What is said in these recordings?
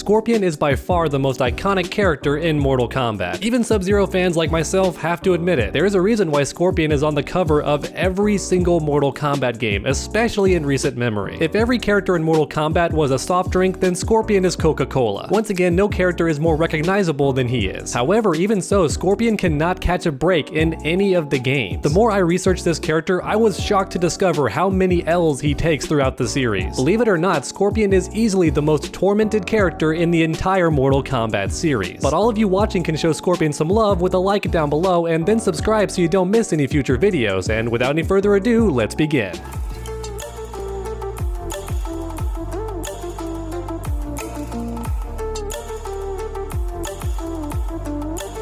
Scorpion is by far the most iconic character in Mortal Kombat. Even Sub-Zero fans like myself have to admit it. There is a reason why Scorpion is on the cover of every single Mortal Kombat game, especially in recent memory. If every character in Mortal Kombat was a soft drink, then Scorpion is Coca-Cola. Once again, no character is more recognizable than he is. However, even so, Scorpion cannot catch a break in any of the games. The more I researched this character, I was shocked to discover how many L's he takes throughout the series. Believe it or not, Scorpion is easily the most tormented character in the entire Mortal Kombat series. But all of you watching can show Scorpion some love with a like down below and then subscribe so you don't miss any future videos. And without any further ado, let's begin.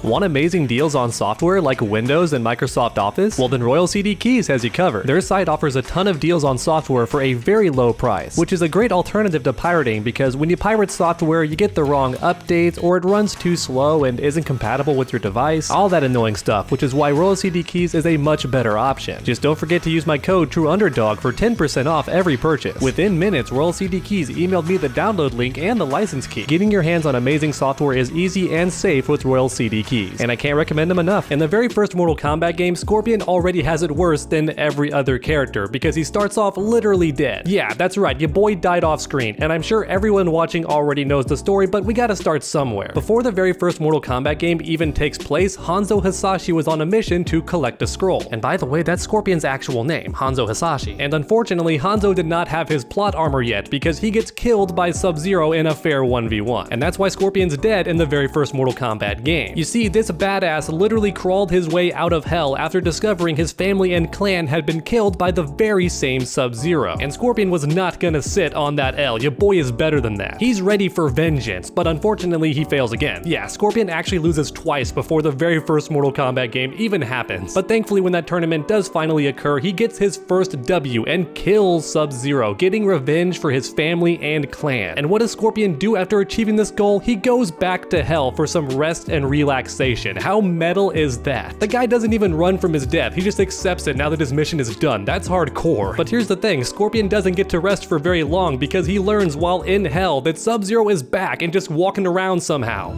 Want amazing deals on software like Windows and Microsoft Office? Well then Royal CD Keys has you covered. Their site offers a ton of deals on software for a very low price, which is a great alternative to pirating because when you pirate software you get the wrong updates or it runs too slow and isn't compatible with your device, all that annoying stuff, which is why Royal CD Keys is a much better option. Just don't forget to use my code TrueUnderdog for 10% off every purchase. Within minutes, Royal CD Keys emailed me the download link and the license key. Getting your hands on amazing software is easy and safe with Royal CD Keys. And I can't recommend them enough. In the very first Mortal Kombat game, Scorpion already has it worse than every other character because he starts off literally dead. Yeah, that's right, your boy died off screen, and I'm sure everyone watching already knows the story, but we gotta start somewhere. Before the very first Mortal Kombat game even takes place, Hanzo Hasashi was on a mission to collect a scroll. And by the way, that's Scorpion's actual name, Hanzo Hasashi. And unfortunately, Hanzo did not have his plot armor yet because he gets killed by Sub-Zero in a fair 1v1. And that's why Scorpion's dead in the very first Mortal Kombat game. You see, this badass literally crawled his way out of hell after discovering his family and clan had been killed by the very same Sub-Zero. And Scorpion was not gonna sit on that L. Your boy is better than that. He's ready for vengeance, but unfortunately he fails again. Yeah, Scorpion actually loses twice before the very first Mortal Kombat game even happens. But thankfully when that tournament does finally occur, he gets his first W and kills Sub-Zero, getting revenge for his family and clan. And what does Scorpion do after achieving this goal? He goes back to hell for some rest and relaxation. How metal is that? The guy doesn't even run from his death, he just accepts it now that his mission is done. That's hardcore. But here's the thing, Scorpion doesn't get to rest for very long because he learns while in hell that Sub-Zero is back and just walking around somehow.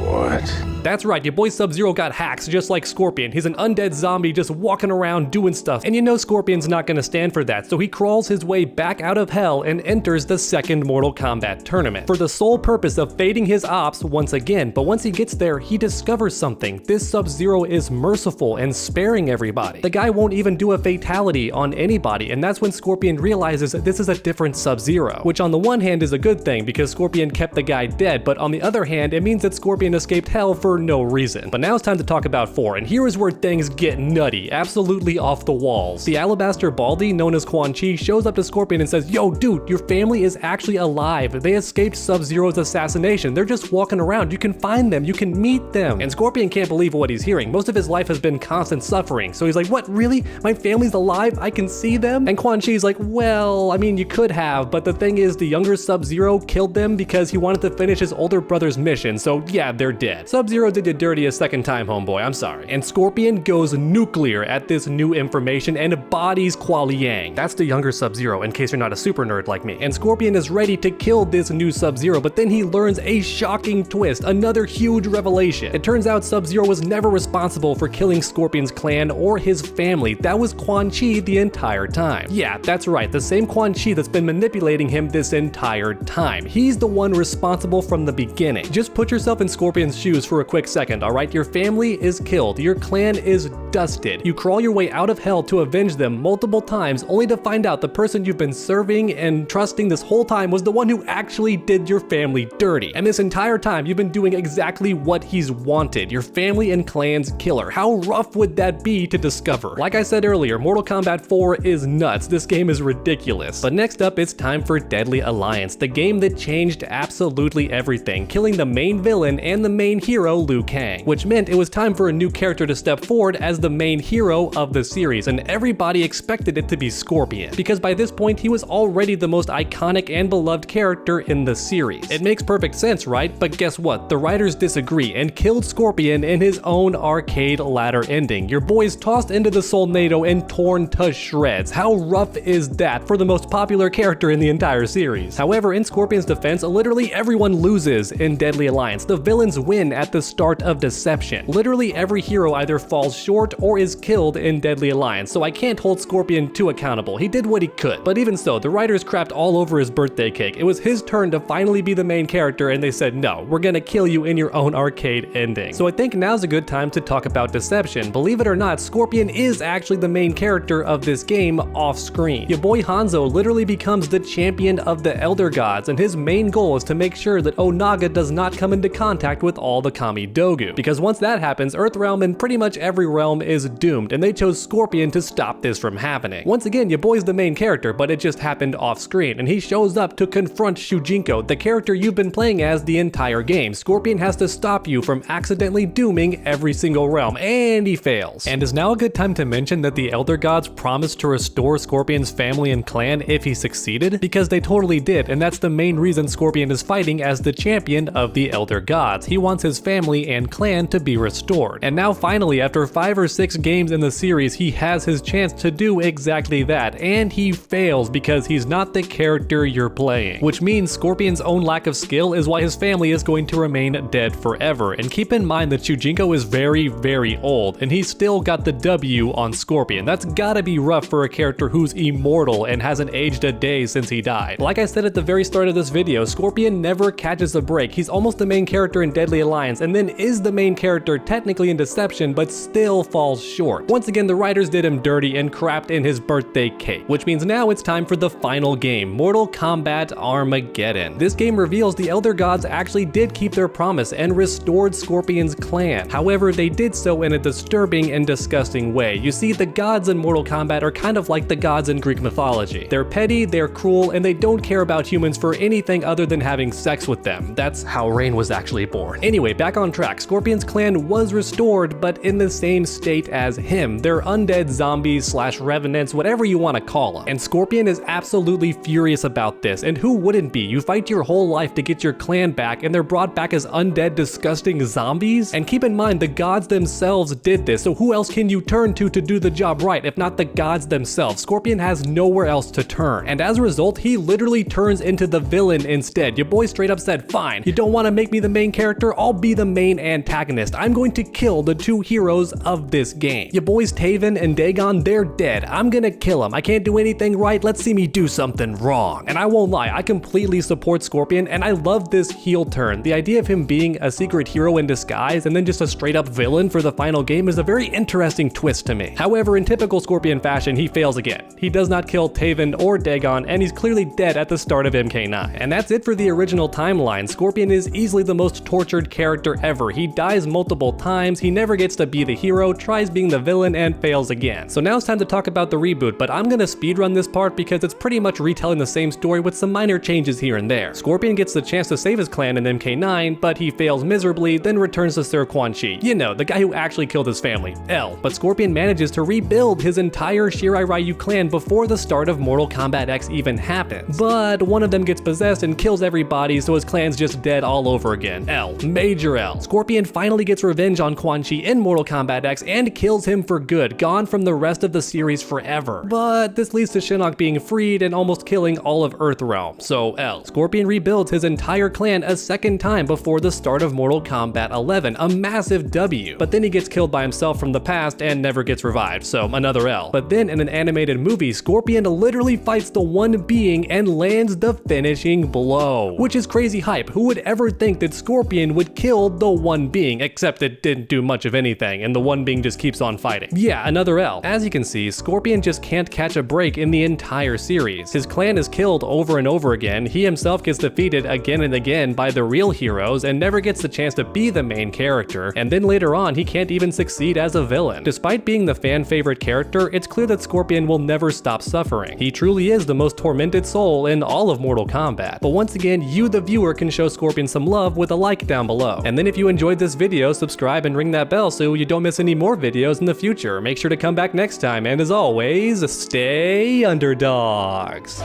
What? That's right, your boy Sub-Zero got hacks just like Scorpion. He's an undead zombie just walking around doing stuff. And you know Scorpion's not gonna stand for that, so he crawls his way back out of hell and enters the second Mortal Kombat tournament for the sole purpose of fading his ops once again. But once he gets there, he discovers something. This Sub-Zero is merciful and sparing everybody. The guy won't even do a fatality on anybody, and that's when Scorpion realizes that this is a different Sub-Zero, which on the one hand is a good thing because Scorpion kept the guy dead, but on the other hand, it means that Scorpion escaped hell for no reason. But now it's time to talk about 4, and here is where things get nutty, absolutely off the walls. The Alabaster Baldy, known as Quan Chi, shows up to Scorpion and says, "Yo dude, your family is actually alive. They escaped Sub-Zero's assassination. They're just walking around. You can find them, you can meet them." And Scorpion can't believe what he's hearing. Most of his life has been constant suffering, so he's like, "What, really? My family's alive? I can see them?" And Quan Chi's like, "Well, I mean, you could have, but the thing is the younger Sub-Zero killed them because he wanted to finish his older brother's mission, so yeah, they're dead. Sub-Zero did you dirty a second time, homeboy, I'm sorry." And Scorpion goes nuclear at this new information and bodies Kuali Yang. That's the younger Sub-Zero, in case you're not a super nerd like me. And Scorpion is ready to kill this new Sub-Zero, but then he learns a shocking twist, another huge revelation. It turns out Sub-Zero was never responsible for killing Scorpion's clan or his family. That was Quan Chi the entire time. Yeah, that's right, the same Quan Chi that's been manipulating him this entire time. He's the one responsible from the beginning. Just put yourself in Scorpion's shoes for a quick second, alright? Your family is killed, your clan is dusted. You crawl your way out of hell to avenge them multiple times, only to find out the person you've been serving and trusting this whole time was the one who actually did your family dirty. And this entire time, you've been doing exactly what he's wanted, your family and clan's killer. How rough would that be to discover? Like I said earlier, Mortal Kombat 4 is nuts. This game is ridiculous. But next up, it's time for Deadly Alliance, the game that changed absolutely everything, killing the main villain and the the main hero Liu Kang, which meant it was time for a new character to step forward as the main hero of the series, and everybody expected it to be Scorpion, because by this point he was already the most iconic and beloved character in the series. It makes perfect sense, right? But guess what? The writers disagree and killed Scorpion in his own arcade ladder ending. Your boy's tossed into the Solnado and torn to shreds. How rough is that for the most popular character in the entire series? However, in Scorpion's defense, literally everyone loses in Deadly Alliance. The villains win at the start of Deception. Literally every hero either falls short or is killed in Deadly Alliance, so I can't hold Scorpion too accountable. He did what he could. But even so, the writers crapped all over his birthday cake. It was his turn to finally be the main character, and they said, no, we're gonna kill you in your own arcade ending. So I think now's a good time to talk about Deception. Believe it or not, Scorpion is actually the main character of this game off screen. Your boy Hanzo literally becomes the champion of the Elder Gods, and his main goal is to make sure that Onaga does not come into contact with all the Kami-Dogu. Because once that happens, Earthrealm and pretty much every realm is doomed, and they chose Scorpion to stop this from happening. Once again, your boy's the main character, but it just happened off screen, and he shows up to confront Shujinko, the character you've been playing as the entire game. Scorpion has to stop you from accidentally dooming every single realm, and he fails. And is now a good time to mention that the Elder Gods promised to restore Scorpion's family and clan if he succeeded? Because they totally did, and that's the main reason Scorpion is fighting as the champion of the Elder Gods. He wants his family and clan to be restored. And now finally, after 5 or 6 games in the series, he has his chance to do exactly that, and he fails because he's not the character you're playing. Which means Scorpion's own lack of skill is why his family is going to remain dead forever. And keep in mind that Shujinko is very, very old, and he's still got the W on Scorpion. That's gotta be rough for a character who's immortal and hasn't aged a day since he died. Like I said at the very start of this video, Scorpion never catches a break. He's almost the main character in Deadly Alliance, and then is the main character technically in Deception, but still falls short. Once again, the writers did him dirty and crapped in his birthday cake, which means now it's time for the final game, Mortal Kombat Armageddon. This game reveals the Elder Gods actually did keep their promise and restored Scorpion's clan. However, they did so in a disturbing and disgusting way. You see, the gods in Mortal Kombat are kind of like the gods in Greek mythology. They're petty, they're cruel, and they don't care about humans for anything other than having sex with them. That's how Rain was actually born. Anyway, back on track. Scorpion's clan was restored, but in the same state as him. They're undead zombies slash revenants, whatever you want to call them. And Scorpion is absolutely furious about this, and who wouldn't be? You fight your whole life to get your clan back, and they're brought back as undead, disgusting zombies? And keep in mind, the gods themselves did this, so who else can you turn to do the job right, if not the gods themselves? Scorpion has nowhere else to turn, and as a result, he literally turns into the villain instead. Your boy straight up said, fine, you don't want to make me the main character, I'll be the main antagonist. I'm going to kill the 2 heroes of this game. Your boys Taven and Dagon, they're dead. I'm gonna kill them. I can't do anything right, let's see me do something wrong. And I won't lie, I completely support Scorpion, and I love this heel turn. The idea of him being a secret hero in disguise and then just a straight up villain for the final game is a very interesting twist to me. However, in typical Scorpion fashion, he fails again. He does not kill Taven or Dagon, and he's clearly dead at the start of MK9. And that's it for the original timeline. Scorpion is easily the most tortured character ever. He dies multiple times, he never gets to be the hero, tries being the villain, and fails again. So now it's time to talk about the reboot, but I'm gonna speedrun this part because it's pretty much retelling the same story with some minor changes here and there. Scorpion gets the chance to save his clan in MK9, but he fails miserably, then returns to Sir Quan Chi. You know, the guy who actually killed his family, L. But Scorpion manages to rebuild his entire Shirai Ryu clan before the start of Mortal Kombat X even happens. But one of them gets possessed and kills everybody, so his clan's just dead all over again. L. Major L. Scorpion finally gets revenge on Quan Chi in Mortal Kombat X and kills him for good, gone from the rest of the series forever. But this leads to Shinnok being freed and almost killing all of Earthrealm, so L. Scorpion rebuilds his entire clan a second time before the start of Mortal Kombat 11, a massive W. But then he gets killed by himself from the past and never gets revived, so another L. But then in an animated movie, Scorpion literally fights the one being and lands the finishing blow, which is crazy hype. Who would ever think that Scorpion would kill the one being, except it didn't do much of anything and the one being just keeps on fighting. Yeah, another L. As you can see, Scorpion just can't catch a break in the entire series. His clan is killed over and over again, he himself gets defeated again and again by the real heroes and never gets the chance to be the main character, and then later on he can't even succeed as a villain. Despite being the fan favorite character, it's clear that Scorpion will never stop suffering. He truly is the most tormented soul in all of Mortal Kombat. But once again, you the viewer can show Scorpion some love with a like down down below. And then if you enjoyed this video, subscribe and ring that bell so you don't miss any more videos in the future. Make sure to come back next time, and as always, stay underdogs.